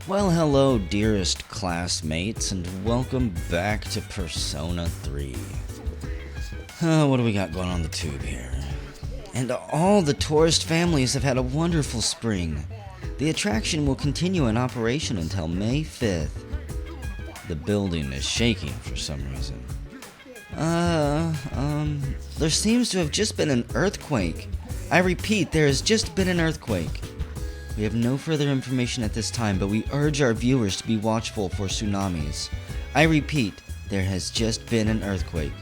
Well, hello, dearest classmates, and welcome back to Persona 3. What do we got going on the tube here? And all the tourist families have had a wonderful spring. The attraction will continue in operation until May 5th. The building is shaking for some reason. There seems to have just been an earthquake. I repeat, there has just been an earthquake. We have no further information at this time, but we urge our viewers to be watchful for tsunamis. I repeat, there has just been an earthquake.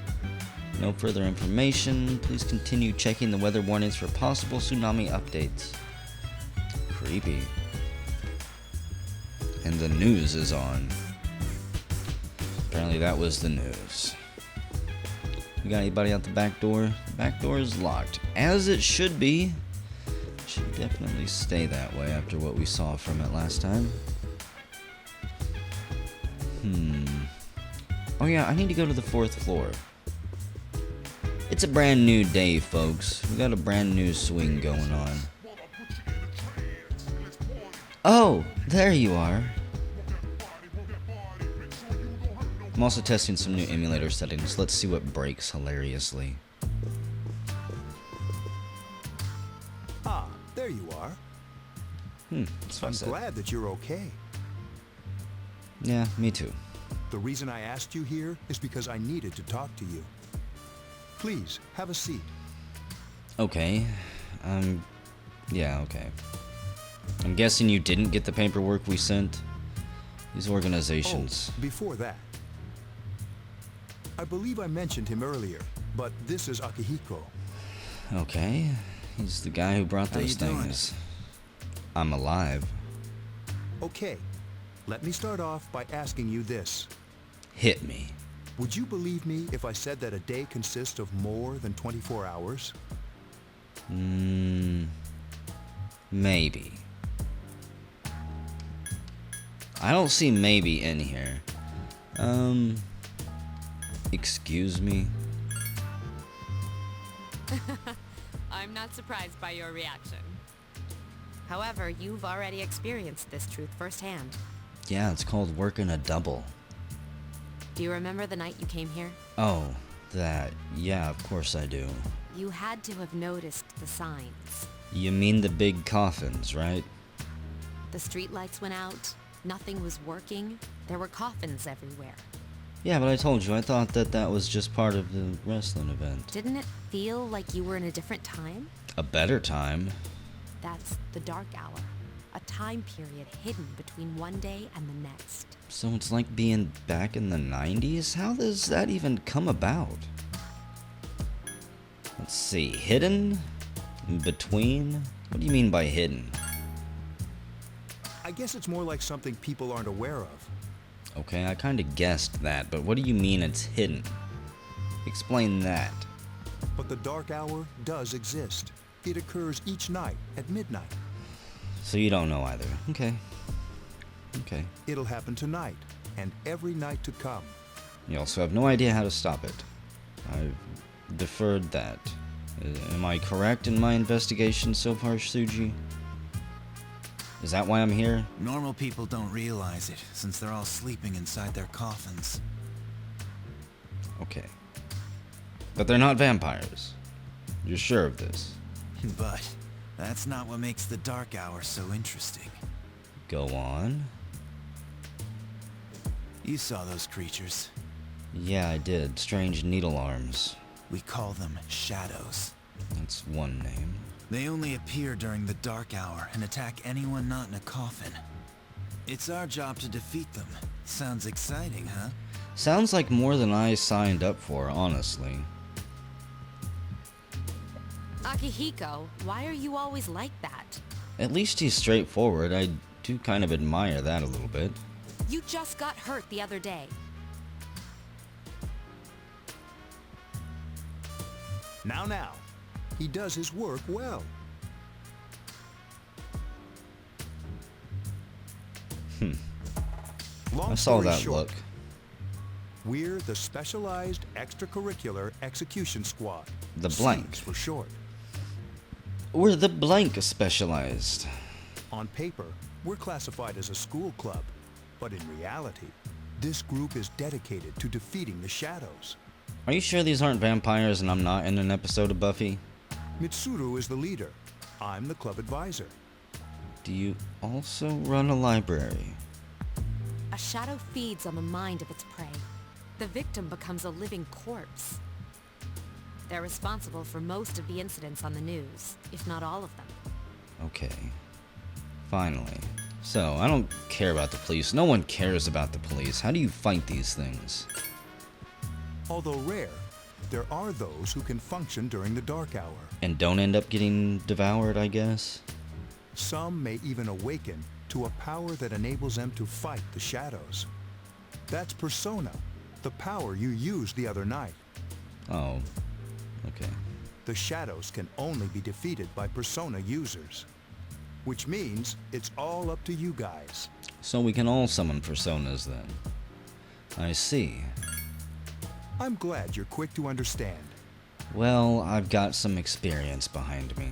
No further information. Please continue checking the weather warnings for possible tsunami updates. Creepy. And the news is on. Apparently that was the news. We got anybody out the back door? The back door is locked, as it should be. Should definitely stay that way after what we saw from it last time. Oh yeah, I need to go to the 4th floor. It's a brand new day, folks. We got a brand new swing going on. Oh, there you are. I'm also testing some new emulator settings. Let's see what breaks hilariously. There you are. That's what I said. I'm glad that you're okay. Yeah, me too. The reason I asked you here is because I needed to talk to you. Please, have a seat. Okay. Yeah, okay. I'm guessing you didn't get the paperwork we sent? These organizations. Oh, before that. I believe I mentioned him earlier, but this is Akihiko. Okay. He's the guy who brought those things. I'm alive. Okay. Let me start off by asking you this. Hit me. Would you believe me if I said that a day consists of more than 24 hours? Maybe. I don't see maybe in here. Excuse me? I'm not surprised by your reaction. However, you've already experienced this truth firsthand. Yeah, it's called working a double. Do you remember the night you came here? Oh, that. Yeah, of course I do. You had to have noticed the signs. You mean the big coffins, right? The streetlights went out, nothing was working, there were coffins everywhere. Yeah, but I told you, I thought that was just part of the wrestling event. Didn't it feel like you were in a different time? A better time. That's the dark hour. A time period hidden between one day and the next. So it's like being back in the 90s? How does that even come about? Let's see, hidden? In between? What do you mean by hidden? I guess it's more like something people aren't aware of. Okay, I kinda guessed that, but what do you mean it's hidden? Explain that. But the dark hour does exist. It occurs each night at midnight. So you don't know either. Okay. Okay. It'll happen tonight, and every night to come. You also have no idea how to stop it. I've deferred that. Am I correct in my investigation so far, Suji? Is that why I'm here? Normal people don't realize it, since they're all sleeping inside their coffins. Okay. But they're not vampires. You're sure of this? But that's not what makes the dark hour so interesting. Go on. You saw those creatures. Yeah, I did. Strange needle arms. We call them shadows. That's one name. They only appear during the dark hour and attack anyone not in a coffin. It's our job to defeat them. Sounds exciting, huh? Sounds like more than I signed up for, honestly. Akihiko, why are you always like that? At least he's straightforward. I do kind of admire that a little bit. You just got hurt the other day. Now. He does his work well. Long I saw story that short, look. We're the Specialized Extracurricular Execution Squad. The blank. SEES for short. We're the blank specialized. On paper, we're classified as a school club, but in reality, this group is dedicated to defeating the shadows. Are you sure these aren't vampires and I'm not in an episode of Buffy? Mitsuru is the leader. I'm the club advisor. Do you also run a library? A shadow feeds on the mind of its prey. The victim becomes a living corpse. They're responsible for most of the incidents on the news, if not all of them. Okay. Finally. So, I don't care about the police. No one cares about the police. How do you fight these things? Although rare, there are those who can function during the dark hour. And don't end up getting devoured, I guess? Some may even awaken to a power that enables them to fight the shadows. That's Persona, the power you used the other night. Oh, okay. The shadows can only be defeated by Persona users. Which means it's all up to you guys. So we can all summon personas then. I see. I'm glad you're quick to understand. Well, I've got some experience behind me.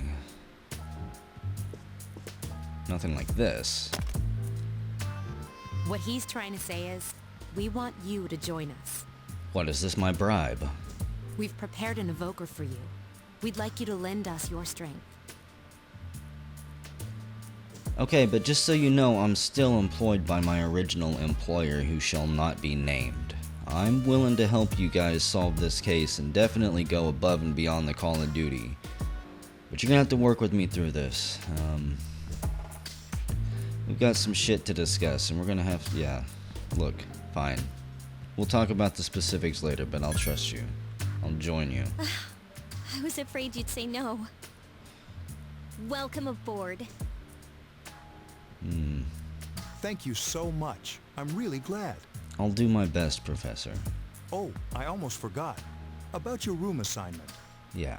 Nothing like this. What he's trying to say is, we want you to join us. What, is this my bribe? We've prepared an evoker for you. We'd like you to lend us your strength. Okay, but just so you know, I'm still employed by my original employer who shall not be named. I'm willing to help you guys solve this case and definitely go above and beyond the call of duty. But you're gonna have to work with me through this. We've got some shit to discuss and we're gonna have, yeah, look, fine. We'll talk about the specifics later, but I'll trust you. I'll join you. I was afraid you'd say no. Welcome aboard. Thank you so much. I'm really glad. I'll do my best, Professor. Oh, I almost forgot. About your room assignment. Yeah.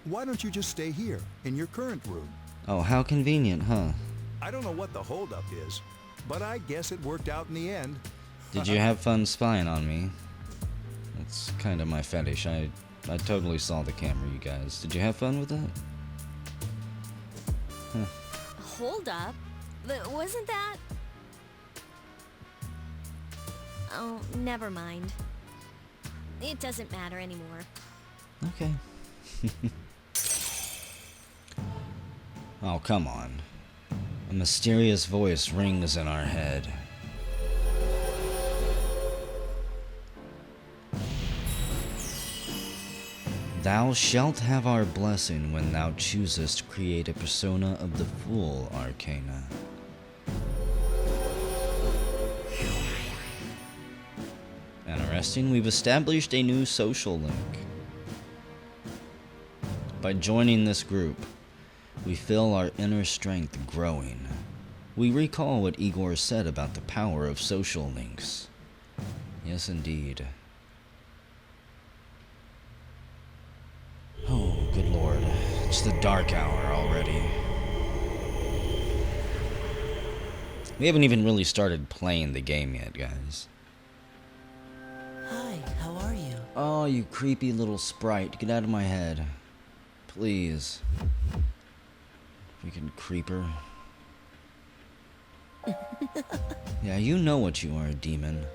Why don't you just stay here, in your current room? Oh, how convenient, huh? I don't know what the holdup is, but I guess it worked out in the end. Did you have fun spying on me? That's kind of my fetish. I totally saw the camera, you guys. Did you have fun with that? Huh. Hold up. Wasn't that... Oh, never mind. It doesn't matter anymore. Okay. Oh, come on. A mysterious voice rings in our head. Thou shalt have our blessing when thou choosest to create a persona of the Fool Arcana. Interesting, we've established a new social link. By joining this group, we feel our inner strength growing. We recall what Igor said about the power of social links. Yes, indeed. Oh, good lord. It's the dark hour already. We haven't even really started playing the game yet, guys. Hi, how are you? Oh, you creepy little sprite. Get out of my head. Please. Freaking creeper. Yeah, you know what you are, a demon.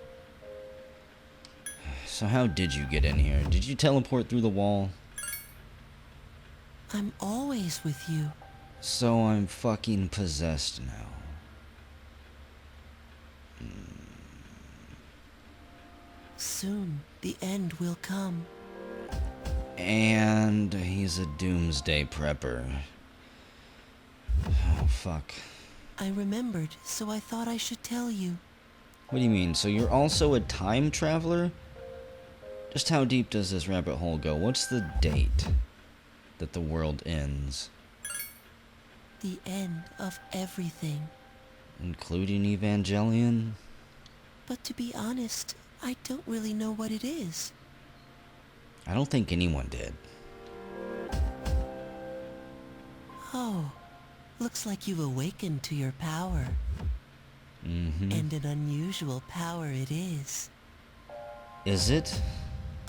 So how did you get in here? Did you teleport through the wall? I'm always with you. So I'm fucking possessed now. Soon, the end will come. And he's a doomsday prepper. Oh, fuck. I remembered, so I thought I should tell you. What do you mean? So you're also a time traveler? Just how deep does this rabbit hole go? What's the date that the world ends? The end of everything. Including Evangelion? But to be honest, I don't really know what it is. I don't think anyone did. Oh, looks like you've awakened to your power. Mm-hmm. And an unusual power it is. Is it?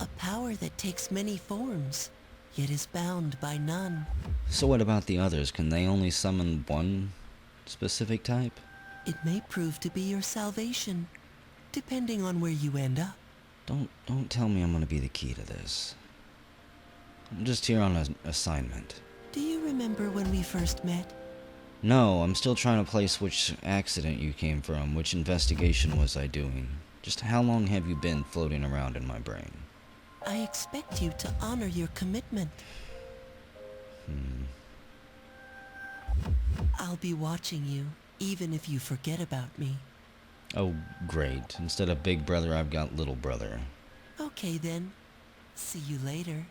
A power that takes many forms, yet is bound by none. So what about the others? Can they only summon one Specific type? It may prove to be your salvation, depending on where you end up. Don't tell me I'm gonna be the key to this. I'm just here on an assignment. Do you remember when we first met? No, I'm still trying to place which accident you came from, which investigation was I doing. Just how long have you been floating around in my brain? I expect you to honor your commitment. I'll be watching you, even if you forget about me. Oh, great. Instead of big brother, I've got little brother. Okay then. See you later.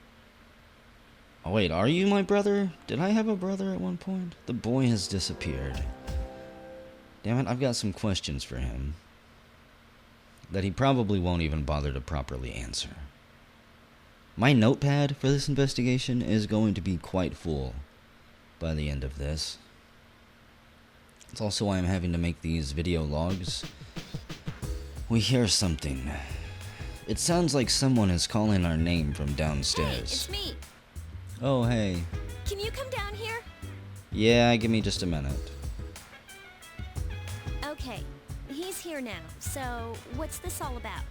Oh wait, are you my brother? Did I have a brother at one point? The boy has disappeared. Damn it, I've got some questions for him that he probably won't even bother to properly answer. My notepad for this investigation is going to be quite full by the end of this. It's also why I'm having to make these video logs. We hear something. It sounds like someone is calling our name from downstairs. Hey, it's me. Oh, hey. Can you come down here? Yeah, give me just a minute. Okay, he's here now. So, what's this all about?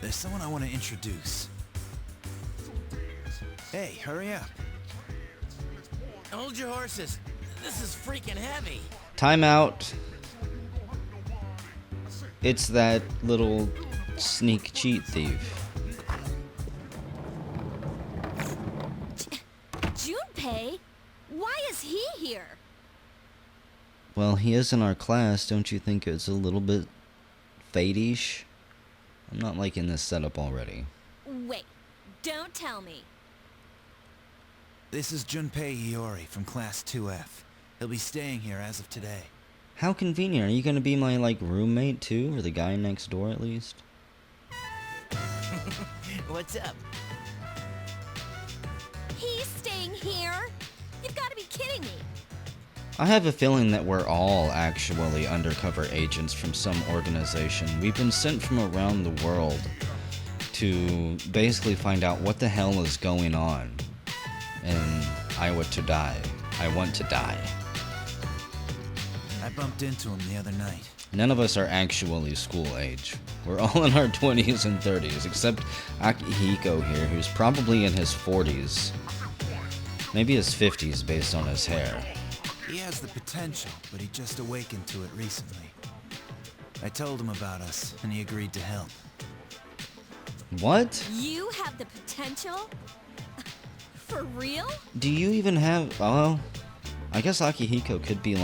There's someone I want to introduce. Hey, hurry up. Hold your horses. This is freaking heavy. Time out. It's that little sneak cheat thief. Junpei? Why is he here? Well, he is in our class. Don't you think it's a little bit fate-ish? I'm not liking this setup already. Wait, don't tell me. This is Junpei Iori from Class 2F. He'll be staying here as of today. How convenient. Are you going to be my, roommate, too? Or the guy next door, at least? What's up? He's staying here? You've got to be kidding me. I have a feeling that we're all actually undercover agents from some organization. We've been sent from around the world to basically find out what the hell is going on. And I want to die. I bumped into him the other night. None of us are actually school age. We're all in our 20s and 30s, except Akihiko here, who's probably in his 40s. Maybe his 50s based on his hair. He has the potential, but he just awakened to it recently. I told him about us, and he agreed to help. What? You have the potential? For real? Do you even have... Oh, I guess Akihiko could be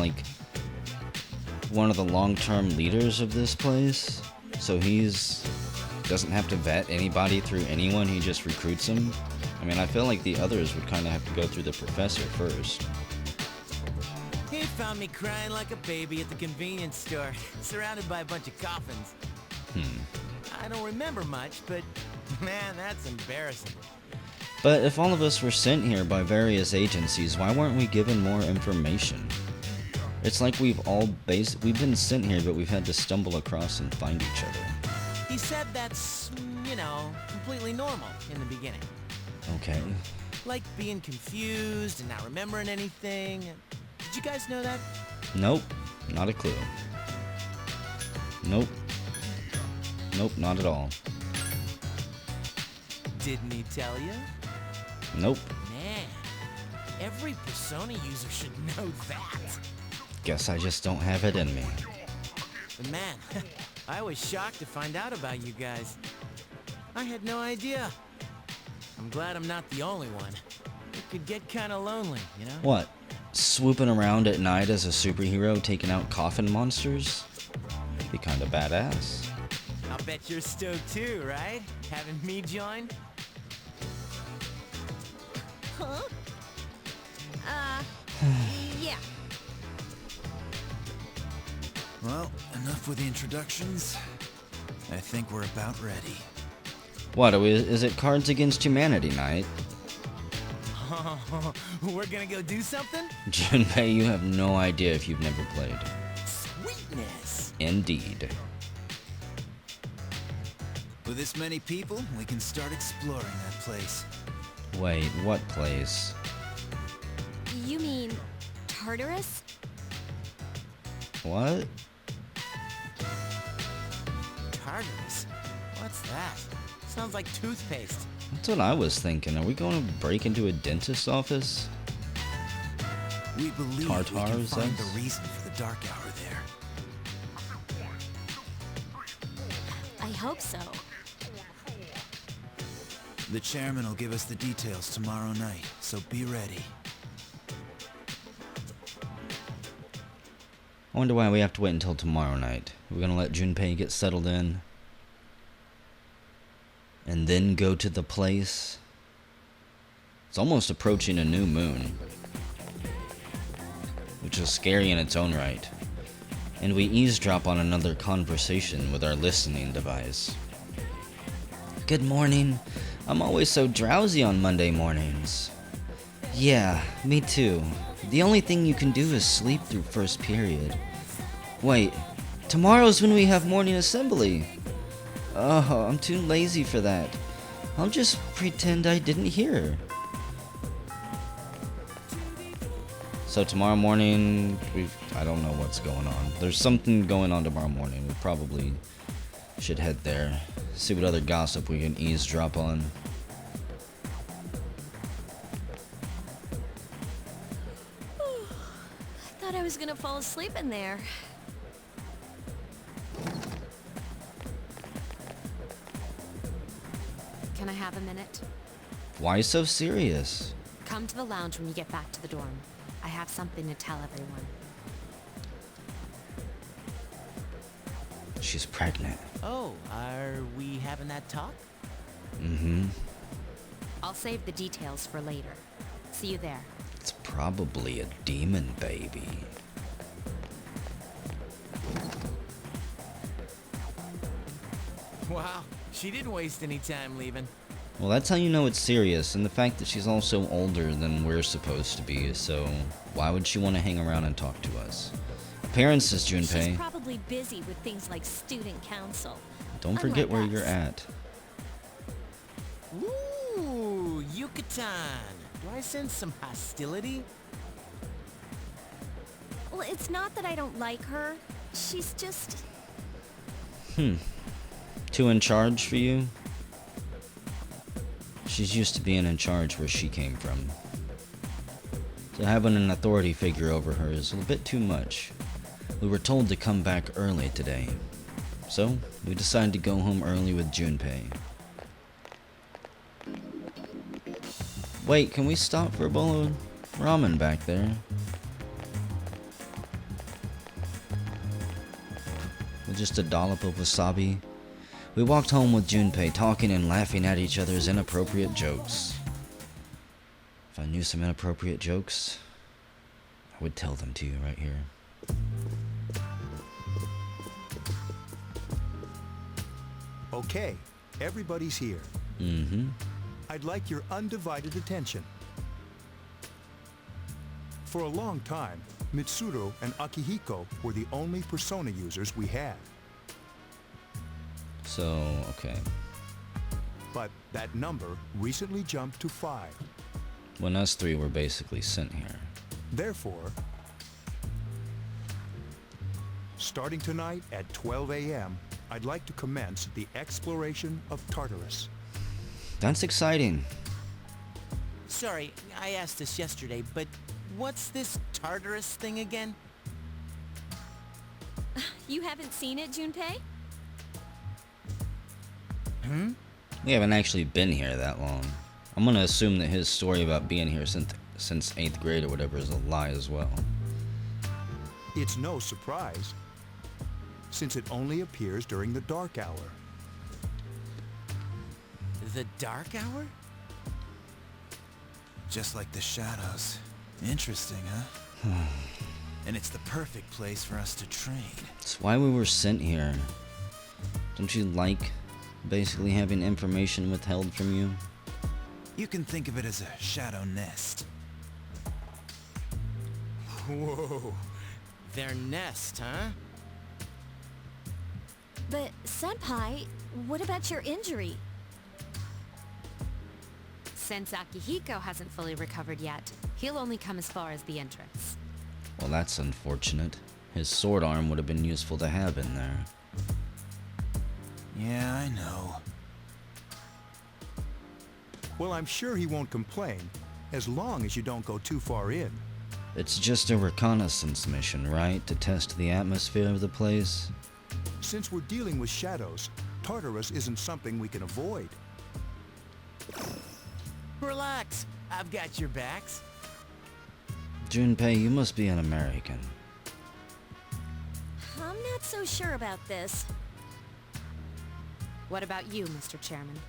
one of the long-term leaders of this place. So doesn't have to vet anybody through anyone, he just recruits them. I mean, I feel like the others would kind of have to go through the professor first. He found me crying like a baby at the convenience store, surrounded by a bunch of coffins. I don't remember much, but man, that's embarrassing. But if all of us were sent here by various agencies, why weren't we given more information? It's like we've been sent here, but we've had to stumble across and find each other. He said that's, completely normal in the beginning. Okay. Like being confused and not remembering anything. Did you guys know that? Nope, not a clue. Nope, not at all. Didn't he tell you? Nope. Man, every Persona user should know that. Guess I just don't have it in me. But man, I was shocked to find out about you guys. I had no idea. I'm glad I'm not the only one. It could get kinda lonely, you know? What? Swooping around at night as a superhero taking out coffin monsters? Be kinda badass. I'll bet you're stoked too, right? Having me join? Huh? Yeah. Well, enough with the introductions. I think we're about ready. What, is it Cards Against Humanity night? We're gonna go do something? Junpei, you have no idea if you've never played. Sweetness! Indeed. With this many people, we can start exploring that place. Wait, what place? You mean Tartarus? What? Tartarus? What's that? Sounds like toothpaste. That's what I was thinking. Are we going to break into a dentist's office? We believe we can Tartarus, find the that's- reason for the dark hour there. I hope so. The chairman will give us the details tomorrow night, so be ready. I wonder why we have to wait until tomorrow night. We're gonna let Junpei get settled in and then go to the place. It's almost approaching a new moon, which is scary in its own right. And we eavesdrop on another conversation with our listening device. Good morning. I'm always so drowsy on Monday mornings. Yeah, me too. The only thing you can do is sleep through first period. Wait, tomorrow's when we have morning assembly. Oh, I'm too lazy for that. I'll just pretend I didn't hear. So tomorrow morning, I don't know what's going on. There's something going on tomorrow morning. We probably should head there. See what other gossip we can eavesdrop on. I thought I was gonna fall asleep in there. Can I have a minute? Why so serious? Come to the lounge when you get back to the dorm. I have something to tell everyone. She's pregnant. Oh, are we having that talk? Mm-hmm. I'll save the details for later. See you there. It's probably a demon baby. Wow, she didn't waste any time leaving. Well, that's how you know it's serious, and the fact that she's also older than we're supposed to be, so why would she want to hang around and talk to us? Appearances, She's Junpei. probably busy with things like student council. Don't forget unlike where us. you're at. Ooh, Yucatan. Do I sense some hostility? Well, it's not that I don't like her. She's just... Too in charge for you? She's used to being in charge where she came from. So having an authority figure over her is a bit too much. We were told to come back early today. So, we decided to go home early with Junpei. Wait, can we stop for a bowl of ramen back there? With just a dollop of wasabi? We walked home with Junpei, talking and laughing at each other's inappropriate jokes. If I knew some inappropriate jokes, I would tell them to you right here. Okay, everybody's here. Mm-hmm. I'd like your undivided attention. For a long time, Mitsuru and Akihiko were the only persona users we had. So, okay. But that number recently jumped to 5. When us three were basically sent here. Therefore, starting tonight at 12 a.m., I'd like to commence the exploration of Tartarus. That's exciting. Sorry, I asked this yesterday, but what's this Tartarus thing again? You haven't seen it, Junpei? We haven't actually been here that long. I'm gonna assume that his story about being here since 8th grade or whatever is a lie as well. It's no surprise, since it only appears during the dark hour. The dark hour? Just like the shadows. Interesting, huh? And it's the perfect place for us to train. It's why we were sent here. Don't you like basically having information withheld from you? You can think of it as a shadow nest. Whoa. Their nest, huh? But, Senpai, what about your injury? Since Akihiko hasn't fully recovered yet, he'll only come as far as the entrance. Well, that's unfortunate. His sword arm would have been useful to have in there. Yeah, I know. Well, I'm sure he won't complain, as long as you don't go too far in. It's just a reconnaissance mission, right? To test the atmosphere of the place? Since we're dealing with shadows, Tartarus isn't something we can avoid. Relax. I've got your backs. Junpei, you must be an American. I'm not so sure about this. What about you, Mr. Chairman?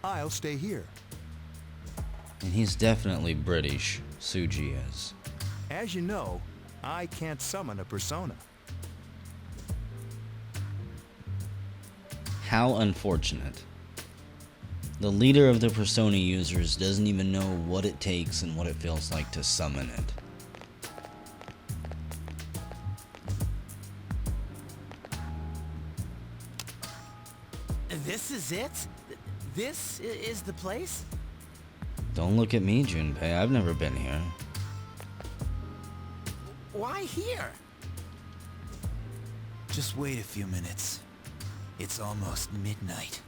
I'll stay here. And he's definitely British, Suji is. As you know, I can't summon a persona. How unfortunate. The leader of the persona users doesn't even know what it takes and what it feels like to summon it. This is it? This is the place? Don't look at me, Junpei. I've never been here. Why here? Just wait a few minutes. It's almost midnight.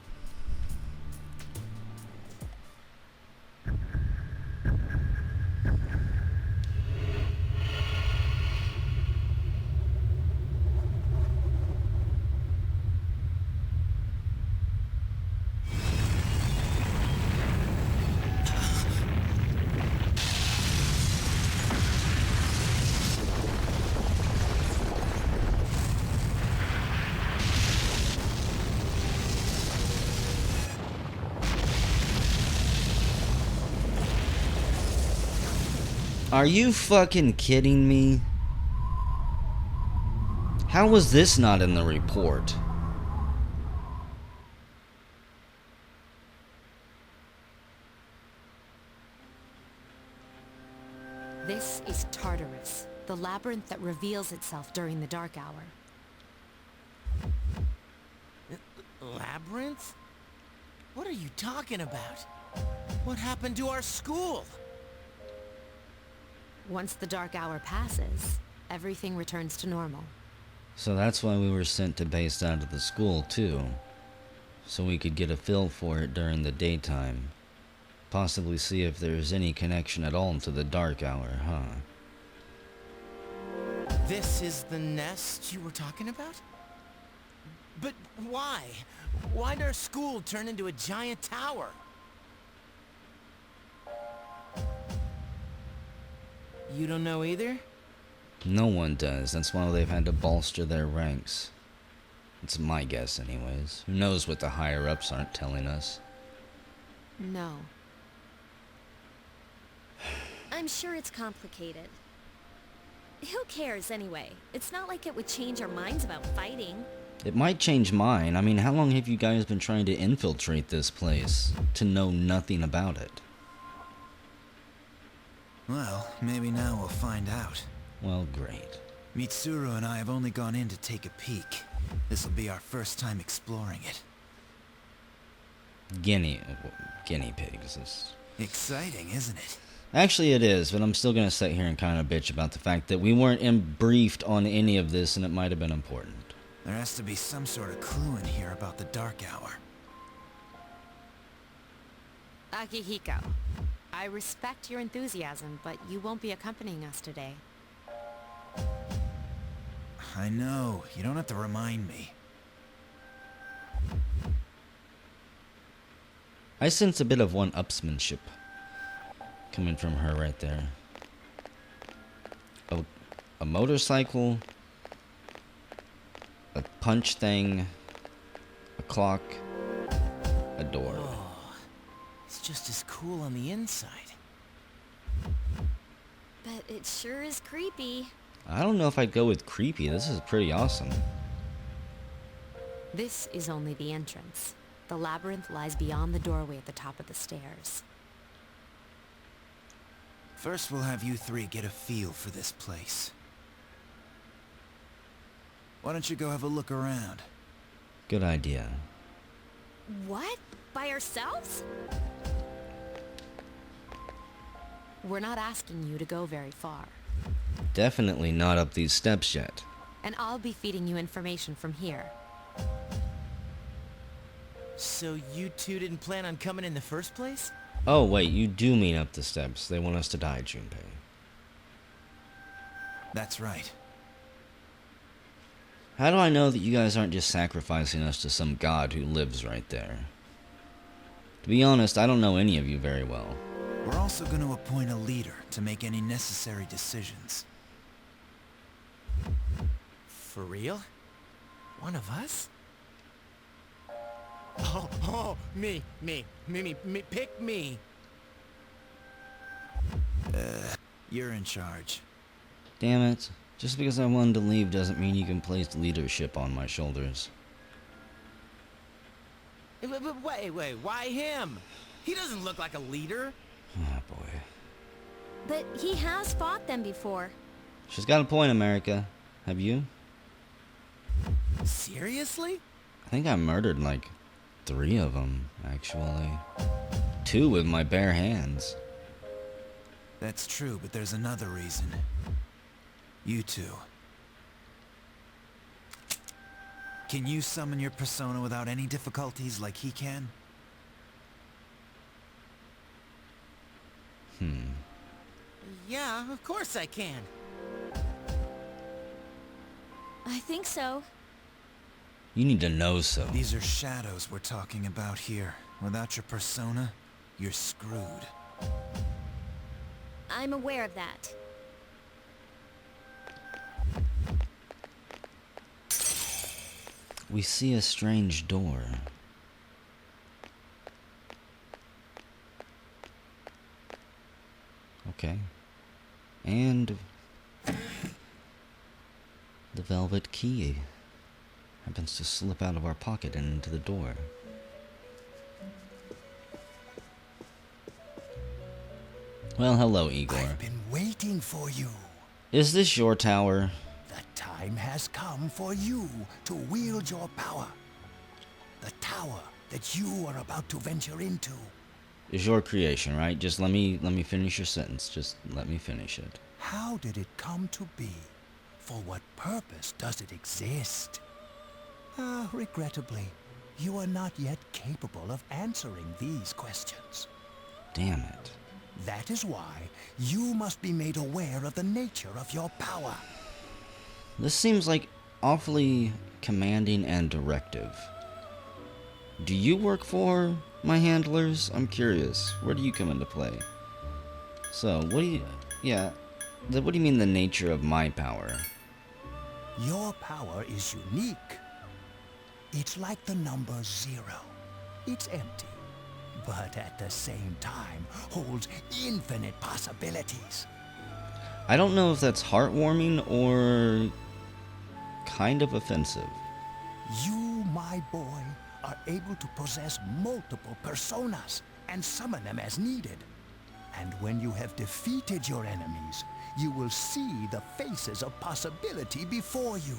Are you fucking kidding me? How was this not in the report? This is Tartarus, the labyrinth that reveals itself during the dark hour. Labyrinth? What are you talking about? What happened to our school? Once the dark hour passes, everything returns to normal. So that's why we were sent to base out of the school, too. So we could get a feel for it during the daytime. Possibly see if there's any connection at all to the dark hour, huh? This is the nest you were talking about? But why? Why'd our school turn into a giant tower? You don't know either? No one does. That's why they've had to bolster their ranks. It's my guess, anyways. Who knows what the higher-ups aren't telling us? No. I'm sure it's complicated. Who cares anyway? It's not like it would change our minds about fighting. It might change mine. I mean, how long have you guys been trying to infiltrate this place to know nothing about it? Well, maybe now we'll find out. Well, great. Mitsuru and I have only gone in to take a peek. This'll be our first time exploring it. Guinea pigs is... Exciting, isn't it? Actually, it is, but I'm still gonna sit here and kind of bitch about the fact that we weren't briefed on any of this, and it might have been important. There has to be some sort of clue in here about the dark hour. Akihiko, I respect your enthusiasm, but you won't be accompanying us today. I know. You don't have to remind me. I sense a bit of one-upsmanship coming from her right there. A motorcycle, a punch thing, a clock, a door. Oh, it's just as cool on the inside. But it sure is creepy. I don't know if I'd go with creepy. This is pretty awesome. This is only the entrance. The labyrinth lies beyond the doorway at the top of the stairs. First, we'll have you three get a feel for this place. Why don't you go have a look around? Good idea. What? By ourselves? We're not asking you to go very far. Definitely not up these steps yet. And I'll be feeding you information from here. So you two didn't plan on coming in the first place? Oh, wait, you do mean up the steps. They want us to die, Junpei. That's right. How do I know that you guys aren't just sacrificing us to some god who lives right there? To be honest, I don't know any of you very well. We're also going to appoint a leader to make any necessary decisions. For real? One of us? Oh, me, pick me. You're in charge. Damn it. Just because I wanted to leave doesn't mean you can place leadership on my shoulders. But wait, why him? He doesn't look like a leader. Oh, boy. But he has fought them before. She's got a point, America. Have you? Seriously? I think I murdered, like, 3 of them, actually. 2 with my bare hands. That's true, but there's another reason. You two. Can you summon your persona without any difficulties like he can? Yeah, of course I can. I think so. You need to know so. These are shadows we're talking about here. Without your persona, you're screwed. I'm aware of that. We see a strange door. Okay. And the velvet key happens to slip out of our pocket and into the door. Well, hello, Igor. I've been waiting for you. Is this your tower? The time has come for you to wield your power. The tower that you are about to venture into. Is your creation, right? Just let me finish your sentence. Just let me finish it. How did it come to be? For what purpose does it exist? Regrettably, you are not yet capable of answering these questions. Damn it. That is why you must be made aware of the nature of your power. This seems like awfully commanding and directive. Do you work for my handlers? I'm curious. Where do you come into play? So, what do you mean the nature of my power? Your power is unique. It's like the number 0. It's empty, but at the same time holds infinite possibilities. I don't know if that's heartwarming or kind of offensive. You, my boy, are able to possess multiple personas and summon them as needed. And when you have defeated your enemies, you will see the faces of possibility before you.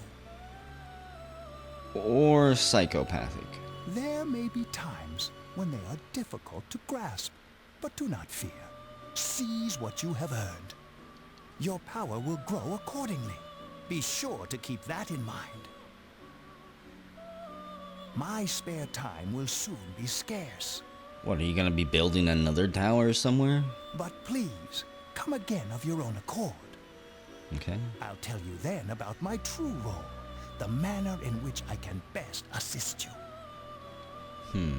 Or psychopathic. There may be times when they are difficult to grasp, but do not fear. Seize what you have earned. Your power will grow accordingly. Be sure to keep that in mind. My spare time will soon be scarce. What, are you gonna be building another tower somewhere? But please, come again of your own accord. Okay. I'll tell you then about my true role, the manner in which I can best assist you.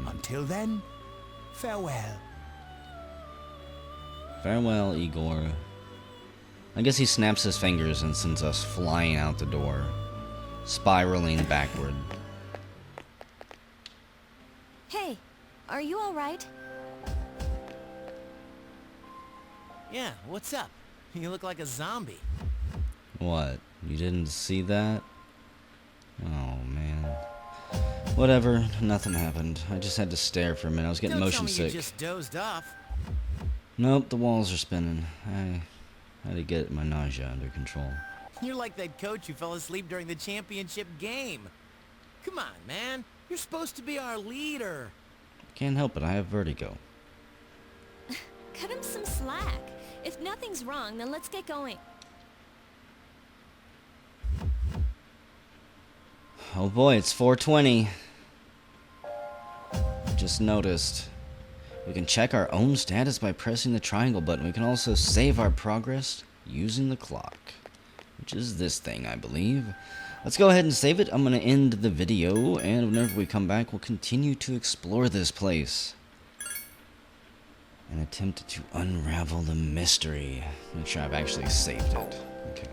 Until then, farewell. Farewell, Igor. I guess he snaps his fingers and sends us flying out the door, spiraling backward. Hey, are you alright? Yeah, what's up? You look like a zombie. What? You didn't see that? Oh, man. Whatever, nothing happened. I just had to stare for a minute. I was getting Don't motion tell me you sick. just dozed off. Nope, the walls are spinning. I had to get my nausea under control. You're like that coach who fell asleep during the championship game. Come on, man. You're supposed to be our leader. Can't help it, I have vertigo. Cut him some slack. If nothing's wrong, then let's get going. Oh boy, it's 4:20. Just noticed. We can check our own status by pressing the triangle button. We can also save our progress using the clock, which is this thing, I believe. Let's go ahead and save it. I'm going to end the video, and whenever we come back, we'll continue to explore this place and attempt to unravel the mystery. Make sure I've actually saved it. Okay.